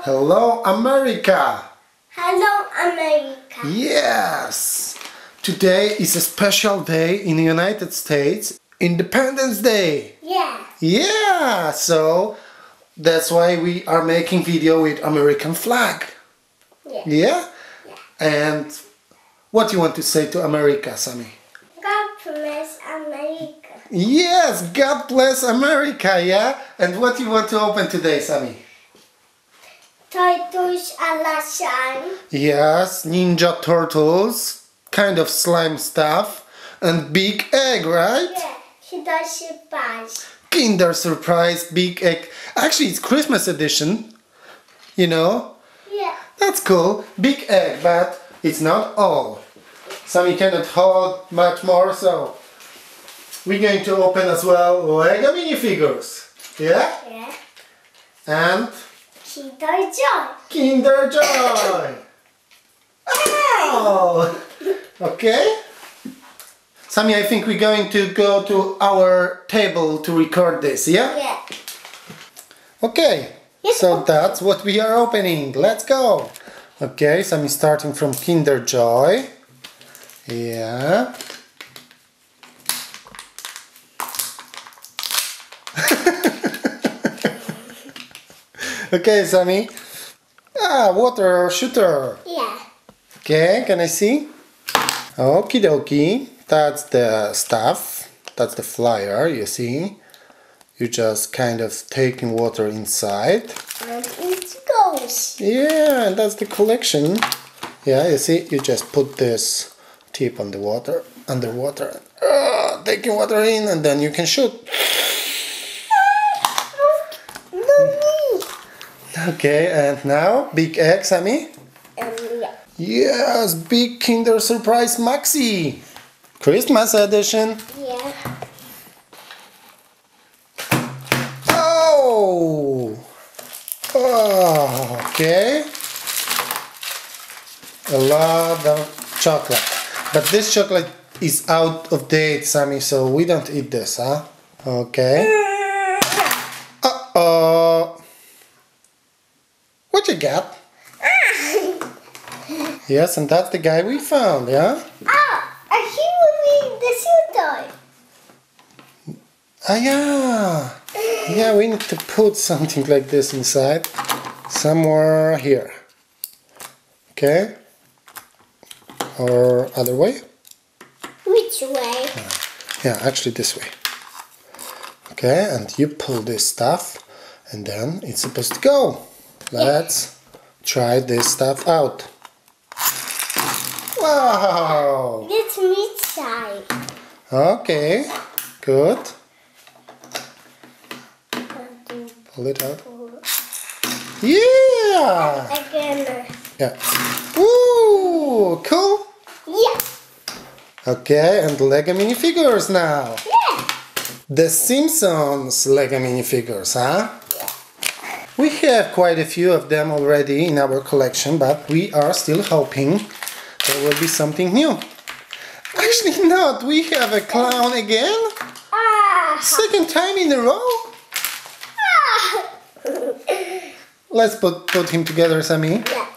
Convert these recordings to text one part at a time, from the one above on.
Hello, America. Hello, America. Yes. Today is a special day in the United States. Independence Day. Yeah. Yeah. So that's why we are making video with American flag. Yeah. Yeah? Yeah. And what do you want to say to America, Sammie? God bless America. Yes, God bless America, yeah? And what do you want to open today, Sammie? Turtles a la slime. Yes, Ninja Turtles, kind of slime stuff, and big egg, right? Yeah. She does surprise. Kinder Surprise, big egg. Actually, it's Christmas edition, you know? Yeah. That's cool, big egg, but it's not all. Sammie cannot hold much more, so we're going to open as well Lego minifigures. Yeah? Yeah. And Kinder Joy. Kinder Joy. Oh! Okay. Sammie, I think we're going to go to our table to record this, yeah? Yeah. Okay. Yes, So open. that's what we are opening. Let's go. Okay, Sammie starting from Kinder Joy. Yeah. Okay, Sammie. Ah, water shooter. Yeah. Okay, can I see? Okie dokie. That's the stuff. That's the flyer, you see. You just kind of taking water inside. And it goes. Yeah, and that's the collection. Yeah, you see, you just put this tip on the water, underwater. Taking water in, and then you can shoot. Mommy. Okay, and now, big egg, Sammie. Yeah. Yes, big Kinder Surprise MAXI. Christmas edition. Yeah. Oh! Oh, okay. A lot of chocolate. But this chocolate is out of date, Sammie, so we don't eat this, huh? Okay. Uh-oh. What you got? Yes, and that's the guy we found, yeah? He will be the suit toy. Ah, yeah. Yeah, we need to put something like this inside. Somewhere here. Okay? Or other way? Which way? Yeah, actually this way. Okay, and you pull this stuff and then it's supposed to go. Let's try this stuff out. Wow! It's mid-side. Okay, good. Pull it out. Yeah! Again. Yeah. Ooh, cool. Yeah. Okay, and Lego minifigures now. Yeah. The Simpsons Lego minifigures, huh? We have quite a few of them already in our collection, but we are still hoping there will be something new. Actually not, we have a clown again. Second time in a row. Let's put him together, Sammie. Yeah.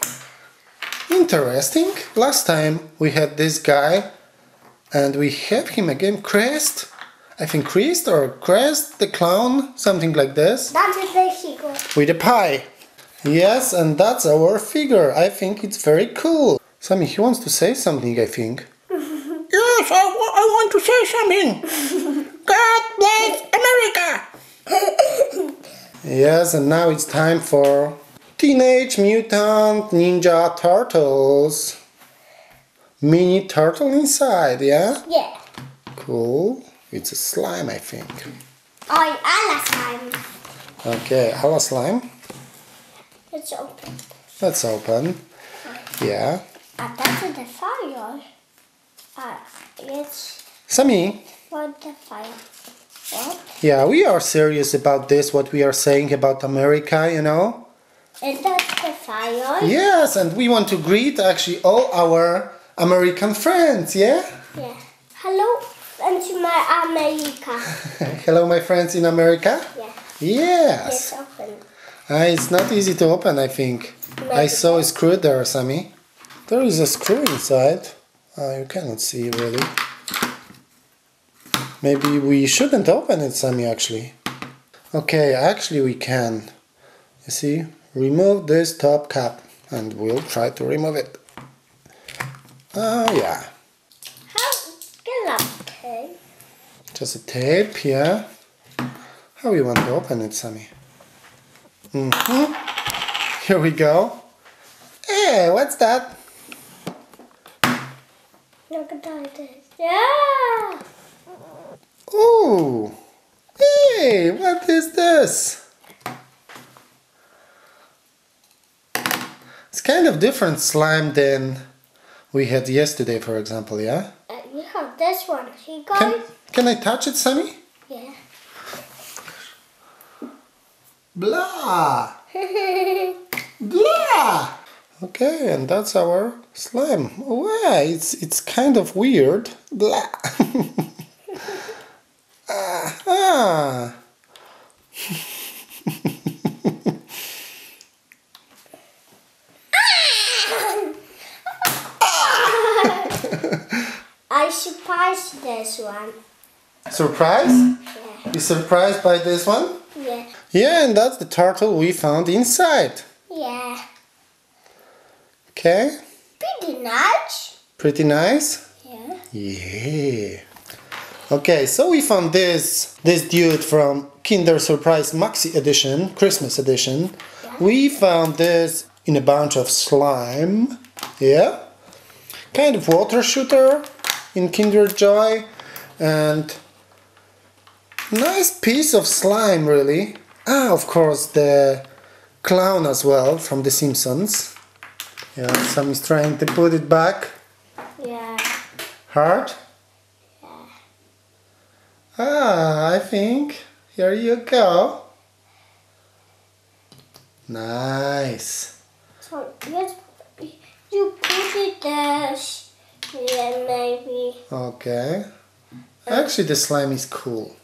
Interesting. Last time we had this guy and we have him again, Crest. I think Crest or Crest the clown, something like this. That's a vehicle. With a pie. Yes, and that's our figure. I think it's very cool. Sammie, he wants to say something, I think. Yes, I want to say something. God bless America. Yes, and now it's time for Teenage Mutant Ninja Turtles. Mini turtle inside, yeah? Yeah. Cool. It's a slime, I think. I slime. Okay, a la slime. It's open. Let's open. Yeah. That's the fire. It's Sammie. what the fire. What? Yeah, we are serious about this, what we are saying about America, you know? And that's the fire. Yes, and we want to greet actually all our American friends, yeah? Yeah. Hello, friends in my America. Hello, my friends in America? Yeah. Yes. It's open. It's not easy to open, I think. I saw a screw there, Sammy. There is a screw inside. You cannot see really. Maybe we shouldn't open it, Sammy, actually. Okay, actually we can. You see? Remove this top cap and we'll try to remove it. Oh, yeah. Okay. Just a tape, yeah. How you want to open it, Sammy? Here we go. Hey, what's that? Look at this. Yeah. Ooh. Hey, what is this? It's kind of different slime than we had yesterday, for example, yeah? We have this one. See, guys? Can I touch it, Sammy? Yeah. Blah! Blah! Okay, and that's our slime. Wow, it's kind of weird. Blah! I surprised this one. Surprise? Yeah. You surprised by this one? Yeah. Yeah, and that's the turtle we found inside. Yeah. Okay? Pretty nice. Pretty nice? Yeah. Yeah. Okay, so we found this dude from Kinder Surprise Maxi edition, Christmas edition. Yeah. We found this in a bunch of slime. Yeah. Kind of water shooter in Kinder Joy. And nice piece of slime, really. Ah, of course, the clown as well from the Simpsons. Yeah, Sammy's trying to put it back. Yeah. Hard? Yeah. Ah, I think. Here you go. Nice. So, yes, you put it there. Yeah, maybe. Okay. Actually, the slime is cool.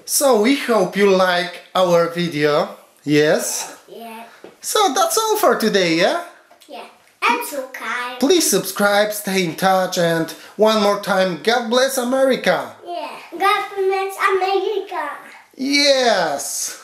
So, we hope you like our video. Yes? Yeah. So, that's all for today, yeah? Yeah. And subscribe. Please subscribe, stay in touch, and one more time, God bless America! Yeah. God bless America. Yes!